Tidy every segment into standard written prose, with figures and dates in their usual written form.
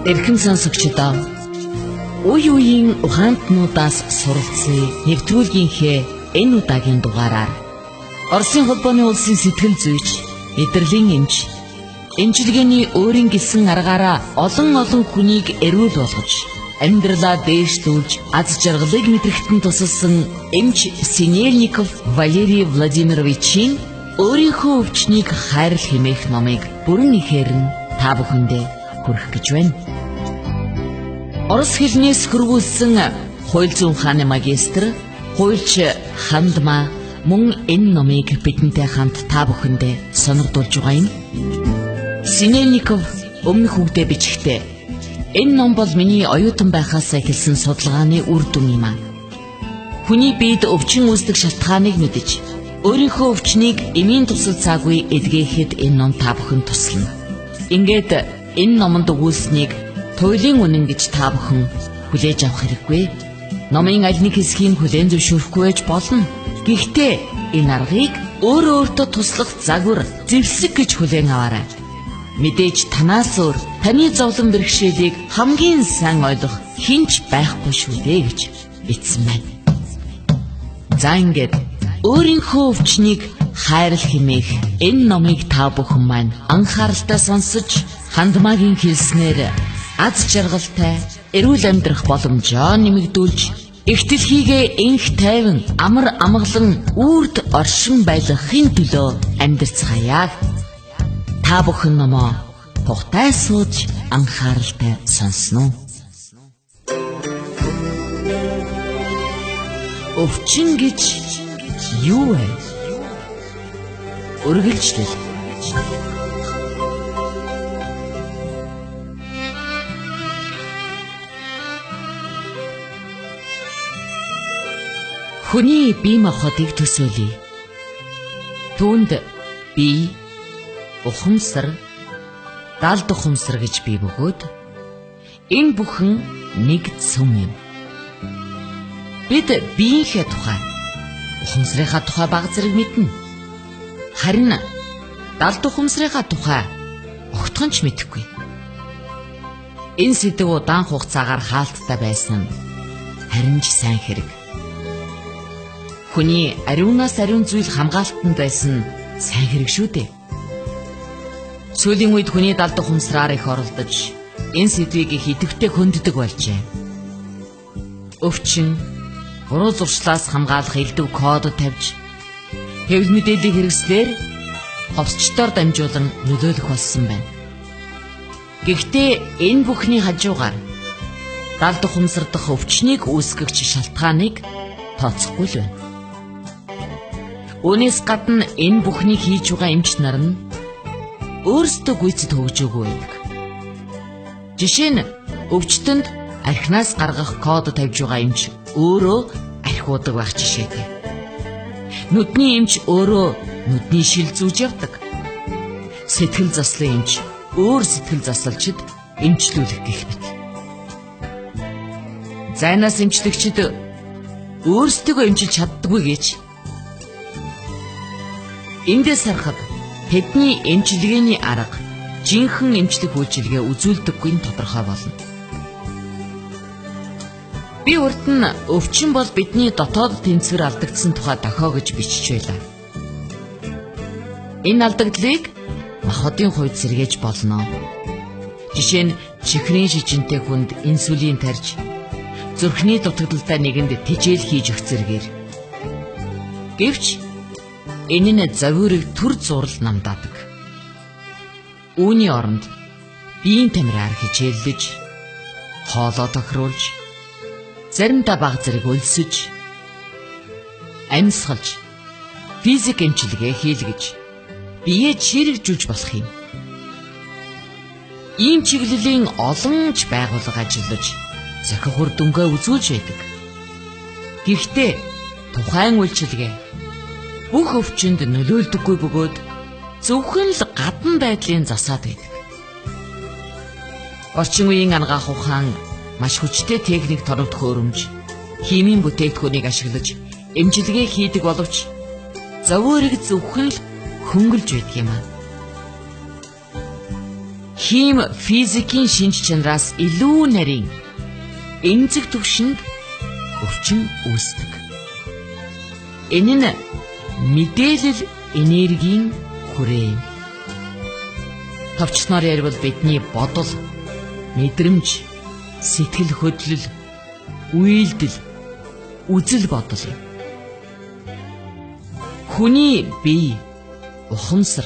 Эрхэм сонсогчдоо, үе үеийн ухаантнуудаас суралцсан нэвтрүүлгийнхээ энэ удаагийн дугаараар Оросын холбооны улсын сэтгэл зүйч, эдэрлийн эмч, эмчилгээний өөрийн гэлсэн аргаараа олон хүнийг эрүүл болгож, амьдралаа дээшлүүлж, аз жаргалыг мэдрэхтэн тусалсан эмч Синельников Валерий Владимировичийн өөрийнхөө өвчнийг хайрлах хэмээх номыг бүрэн ихээр нь та бүхэндээ хүргэх гэж байна. Орос хэлнээс хөрвүүлсэн хууль зүйн ухааны магистр, хуульч Хандма мөн энэ номыг бидэнтэй хамт та бүхэндээ сонирдуулж байгаа юм. Синельников өмнөх үгдээ бичгтээ энэ ном бол миний оюутан байхаас эхэлсэн судалгааны үр дүн юм аа. Хүний биед өвчин үүсдэг шалтгааныг мэдэж, өөрийнхөө өвчнийг эмийн тусал цаагүй эдгээхэд энэ ном та бүхэнд туслана. Ингээд энэ номонд өгүүлсэнийг туйлын үнэн гэж та бүхэн хүлээж авах хэрэггүй. Номын аль нэг хэсгийг хүлээн зөвшөөрөхгүй байж болно. Гэхдээ энэ аргыг өөртөө туслах загвар, зэвсэг гэж хүлээн аваарай. Мэдээж танаас өөр таны зовлон бэрхшээлийг хамгийн сайн ойлгох хинч байхгүй шүү дээ гэж бичсэн байна. За ингээд өөрийнхөө өвчнийг хайрлах хэмээх энэ номыг та бүхэн маань анхааралтай сонсож, Хандмагийн хэлснээр аз жаргалтай эрүүл амьдрах боломжоо нэмэгдүүлж, их дэлхийгээ энх тайван амар амгалан үрд оршин байлгахын төлөө амьдарцгаая. Та бүхэн номоо тухтай сууж анхааралтай сонсноо. Өвчин гэж юу вэ? Үргэлжлэл. Хүний бие махбодыг төсөөлье. Түүнд бие, ухамсар, далд ухамсар гэж бий бөгөөд энэ бүхэн нэг цөм юм. Бид биеийнхээ тухай, ухамсарынхаа тухай бага зэрэг мэднэ. Харин далд ухамсарынхаа тухай огтхон ч мэдэхгүй. Энэ сэдв удаан хугацаагаар хаалттай байсан нь харин ч сайн хэрэг. Хүний ариунаас ариун зүйл хамгаалтанд байсан сайн хэрэг шүү дээ. Сүүлийн үед хүний далд ухамсараар их оролдож, энэ сэдвийг их идэвхтэй хөнддөг болжээ. Өвчин, уруу зуршлаас хамгаалах элдв код тавьж, хэвлэл мэдээллийг хэрэгслээр ховсчдоор дамжуулан нөлөөлөх болсон байна. Гэхдээ энэ бүхний хажуугаар далд ухамсар дахь өвчнийг үүсгэгч шалтгааныг тооцохгүй л байна. Үүнээс гадна энэ бүхнийг хийж байгаа эмч нар нь өөрсдөө гүйцэд хөгжөөгүй байдаг. Жишээ нь өвчтөнд архинаас гаргах код тавьж байгаа эмч өөрөө архиудаг байх жишээтэй. Нүдний эмч өөрөө нүдний шил зүүж явдаг. Сэтгэл заслын эмч өөр сэтгэл заслалчид эмчлүүлэх гэх мэт. Зайнаас эмчлэгчид өөрсдөө эмчилж чаддаггүй гэж эндээс харахад тэдний эмчилгээний арга жинхэнэ эмчлэх үйлчилгээ үзүүлдэггүй нь тодорхой болно. Би урд нь өвчин бол бидний дотоод тэнцвэр алдагдсан тухай дохио гэж бичиж байлаа. Энэ алдагдлыг махбодын хувьд сэргээж болно. Жишээ нь чихрийн шижинтэй хүнд инсулин тарьж, зүрхний дутагдaltaй нэгэнд тэжээл хийж өгөх зэргээр. Гэвч энэ нь завирыг төр зурл намдаадаг. Үүний оронд биеийн тамираар хичээллэж, хоолоо тохируулж, заримдаа бага зэрэг өлсөж, амьсгалж, физик эмчилгээ хийлгэж, биеэ чирэгжүүлж болох юм. Ийм чиглэлийн олон ч байгууллага ажиллаж, захих үр дүнгээ үзүүлж байдаг. Гэхдээ тухайн үйлчилгээ бүх өвчнөд нөлөөлдөггүй бөгөөд зөвхөн л гадна байдлын засаад байдаг. Орчин үеийн ангаах ухаан маш хүчтэй техник торогдох өрөмж, химийн бүтээгдэхүүнийг ашиглаж эмчилгээ хийдэг боловч завуурыг зөвхөн л хөнгөлж байдаг юм аа. хим физикийн шинж чанараас илүү нарийн эмзэг түвшинд өвчин үүсдэг. Энэ нь мэдээлэл энергийн хүрээ. Товчноор ярил бидний бодол, мэдрэмж, сэтгэл хөдлөл, үйлдэл, үзэл бодол юм. Хүний бие, ухамсар,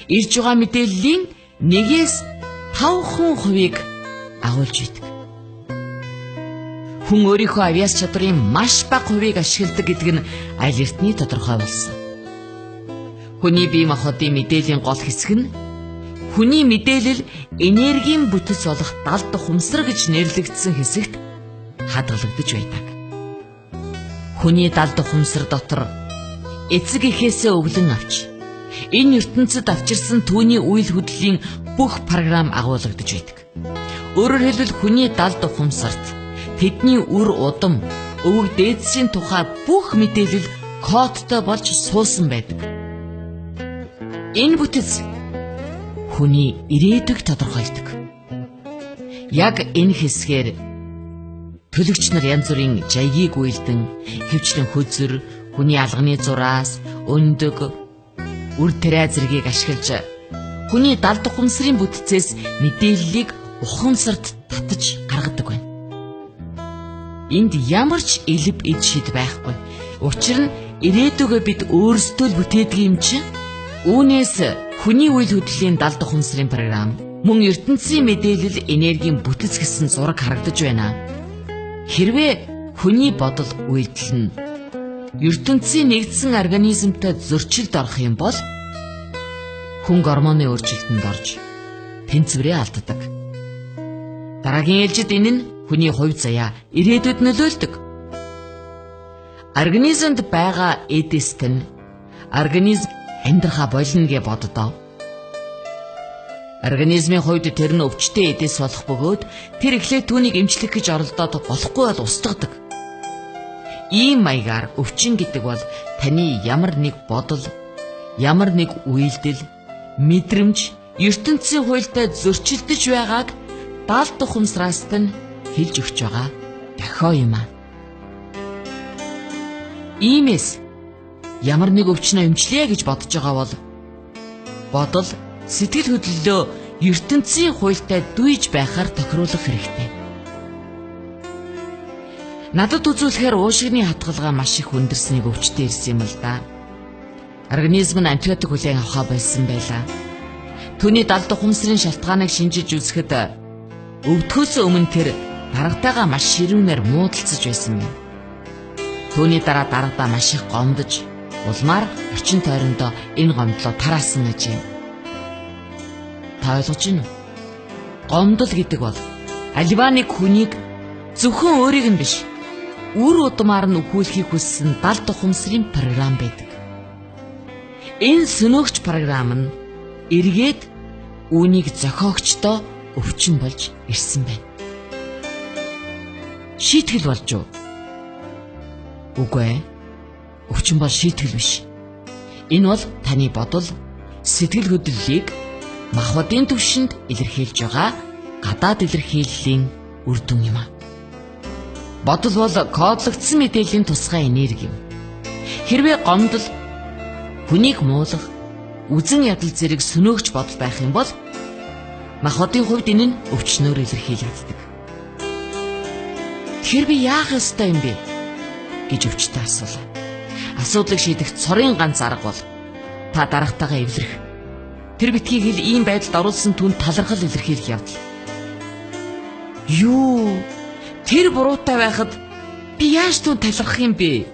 ирж байгаа мэдээллийн 1-5% агуулж идэг. Хүн өөрийнхөө авьяас чадрын маш бага хувийг ашигладаг гэдэг нь аль эртний тодорхой болсон. Хүний бие махбодын мэдээллийн гол хэсэг нь хүний мэдээлэл энергийн бүтэц болох далд ухамсар гэж нэрлэгдсэн хэсэгт хадгалагдаж байдаг. Хүний далд ухамсар дотор эцэг эхээсээ өвлөн авч энэ ертөнцид авчирсан түүний үйл хөдлөлийн бүх програм агуулгадж байдаг. Өөрөөр хэлбэл хүний далд ухамсарт тэдний үр удам, өвөг дээдсийн тухай бүх мэдээлэл кодтой болж суусан байдаг. Энэ бүтэц хүний ирээдүйг тодорхойлдог. Яг энэ хэсгээр төлөгч нар янз бүрийн жаягийг үйлдэн, хэвчлэн хөзөр, хүний алганы зураас, өндөг, үр тариа зэргийг ашиглаж хүний далд ухамсарын бүтцээс мэдээллийг ухамсарт татаж гаргадаг байна. Энд ямар ч элб эд шид байхгүй. Учир нь ирээдүгөө бид өөрсдөө л бүтээдэг юм чинь. Үүнээс хүний үйл хөдлөлийн далд ухамсарын програм, мөн ертөнцийн мэдээлэл энергийн бүтэц гэсэн зураг харагдаж байна. Хэрвээ хүний бодол үйлдэл нь ертөнцийн нэгдсэн организмтай зөрчилд орох юм бол хүн гормоны өөрчлөлтөнд орж тэнцвэрээ алддаг. Дараагийн ээлжид энэ нь хүний хувь заяа ирээдүйд нөлөөлдөг. Организмд байгаа эдэст нь организм амьдрахаа болно гэж боддоо. Организмын хувьд тэр нь өвчтөе эдэс болох бөгөөд тэр эхлээд түүнийг эмчлэх гэж оролдоод болохгүй бол устгадаг. Ийм маягаар өвчин гэдэг бол таны ямар нэг бодол, ямар нэг үйлдэл, мэдрэмж, ертөнцийн хуультай зөрчилдөж байгааг далд ухамсараас нь хэлж өгч байгаа дохио юм аа. Иймээс ямар нэг өвчнөө эмчлэе гэж бодож байгаа бол бодол, сэтгэл хөдлөлөө ертөнцийн хуультай дүйж байхаар тохируулах хэрэгтэй. Надад үзүүлэхээр уушигны хатгалгаа маш их өндөрснийг өвчтөе ирсэн юм л да. Организм нь антибиотик хүлээн авахаа болсон байлаа. Түүний далд ухамсарын шалтгааныг шинжиж үзэхэд өвдөхөөс өмнө тэр дарагтайгаа маш ширүүнээр муудалцаж байсан юм. Түүний дараа дарагдаа маш их гомдож, улмаар орчин тойрондоо энэ гомдлоо тараасан гэж юм. Та ойлгож байна уу? Гомдол гэдэг бол альва нэг хүнийг зөвхөн өөрийг нь биш, үр удмаар нь өхүүлэхийг хүссэн далд ухамсарын програм байдаг. Энэ сөнөөгч програм нь эргээд үүнийг зохиогчдоо өвчин болж ирсэн байна. Шийтгэл болж юу? Үгүй ээ. Өвчин бол шийтгэл биш. Энэ бол таны бодол, сэтгэл хөдлөлийг махбодын түвшинд илэрхийлж байгаа гадаад илэрхийллийн үр дүн юм а. Бодол бол кодлогдсон мэдээллийн тусгай энерги юм. Хэрвээ гомдол, хүнийг муулах, үзэн ядал зэрэг сөнөөгч бодол байх юм бол махбодын хувьд энэ нь өвчнөөр илэрхийлэгддэг. Тэгэхээр би яах ёстой юм бэ гэж өвчтөе асуулаа. Асуудлыг шийдэх цорын ганц арга бол та дарагтайгаа эвлэрэх. Тэр битгий хэл ийм байдалд оруулсан түн талархал илэрхийлэх явдал. Юу? Тэр буруутай байхад би яаж түн талархах юм бэ?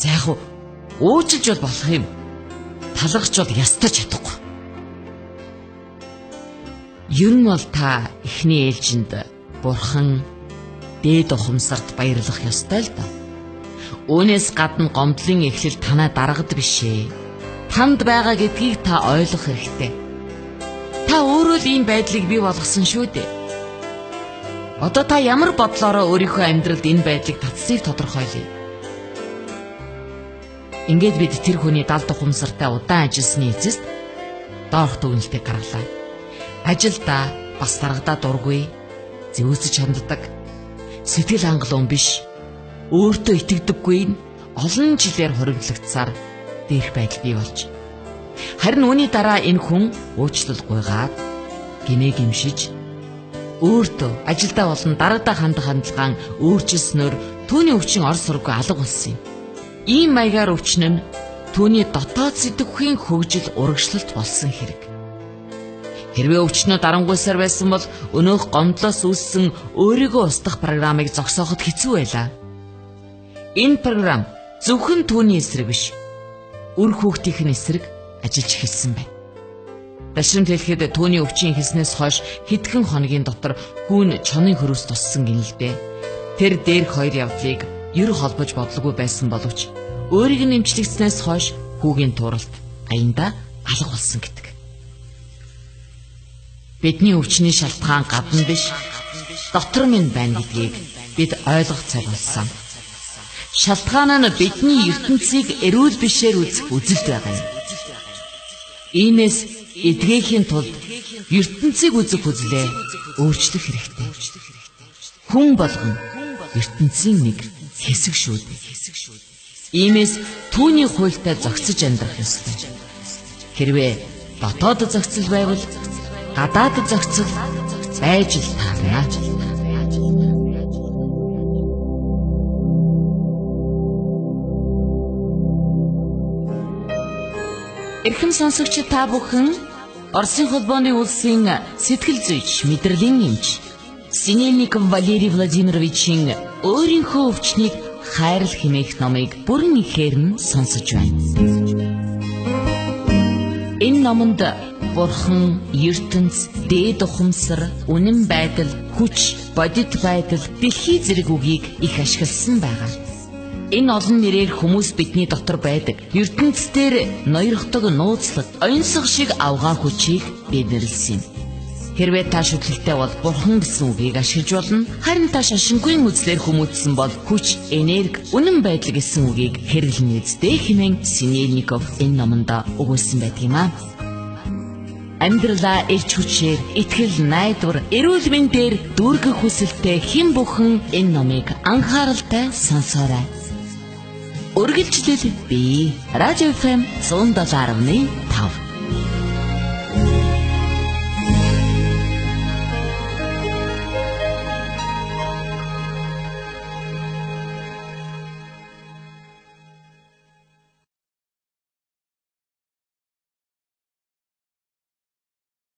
За яг уужилж бол болох юм. Талархч бол ястаж чадахгүй. Ер нь бол та эхний ээлжинд бурхан, дээд ухамсарт баярлах ёстой л да. Үүнээс гадна гомдлын эхлэл танаа дарагд бишээ. Танд байгаа гэдгийг та ойлгох хэрэгтэй. Та өөрөө л ийм байдлыг бий болгосон шүү дээ. Одоо та ямар бодлороо өөрийнхөө амьдралд энэ байдлыг татсныг тодорхойлъё. Ингээд бид тэр хүний далд ухамсартай удаан ажилласны эцэст доорх дүгнэлтийг гаргалаа. Ажилдаа бас дарагдаа дургүй, зөөсөж ханддаг, сэтгэл хангалуун биш, өөртөө итгэдэггүй нь олон жилээр хоримтлагдсаар дээрх байдал бий болж. Харин үүний дараа энэ хүн уучлал гуйгаад гинэ гимшиж өөртөө ажилдаа болон дарагдаа хандах хандлагаан өөрчилснөөр түүний өвчин ор сургуу алга болсон юм. Ийм маягаар өвчин нь түүний дотоод сэтгэхүйн хөгжил урагшлалт болсон хэрэг. Хэрвээ өвчнөө дарангуйсаар байсан бол өнөөх гомдлоос үүссэн өөрийгөө устгах програмыг зогсооход хэцүү байлаа. Энэ програм зөвхөн түүний эсрэг биш, үр хүүхдийнх нь эсрэг ажиллаж эхэлсэн байна. Дашрамт хэлэхэд түүний өвчин ихснээс хойш хэдхэн хоногийн дотор хүүн чонын хөрөөс туссан гин л дээ. Тэр дээрх хоёр явдлыг ер холбож бодлого байсан боловч өөрийг нь эмчлэгдснээс хойш хүүгийн туралт аяндаа алга болсон гэдэг. Бидний өвчний шалтгаан гадна биш, дотор минь байна гэдгийг бид ойлгох цаг болсон. Шалтгаан нь бидний ертөнцийг эрүүл бишээр үзэх үзэлт байгаа юм. Иймээс эдгээхийн тулд ертөнцийг үзэх үзлээ өөрчлөх хэрэгтэй. Хүн болгон ертөнцийн нэг хэсэг шүү дээ. Иймээс түүний хуйлтай зохицож амьдрах ёстой. Хэрвээ дотоод зохицол байвал гадаад зохицол байж л таарна. Эрхэм сонсогч та бүхэн Оросын холбооны улсын сэтгэл зүйч, мэдрэлийн эмч Синельников Валерий Владимировичийн өөрийнхөө өвчнийг хайрл хэмээх номыг бүрэн ихээр нь сонсож байна. Энэ номонд Бурхан, ертөнц, дээд ухамсар, үнэн байдал, хүч, бодит байдал, дэлхий зэрэг үгийг их ашигласан байгаа. Энэ олон нэрээр хүмүүс бидний дотор байдаг ертөнцийн ноёрхдог нууцлаг, оюнсах шиг авгаа хүчийг бэлэрлсэн юм. Хэрвээ та шүтлэлтэй бол Бурхан гэсэн үгийг ашиглаж болно. Харин та шашингүй үзлэр хүмүүжсэн бол хүч, энерги, үнэн байдал гэсэн үгийг хэрэглэнэ үстэй хэмээн Синельников энэ номонд өгүүлсэн байдаг юм аа. Амьдралаа эрч хүчээр, итгэл найдвар, эрүүл мэндээр дүүргэх хүсэлтэй хэн бүхэн энэ номыг анхааралтай сонсоорой. Үргэлжлэл бий. Радио FM 107.1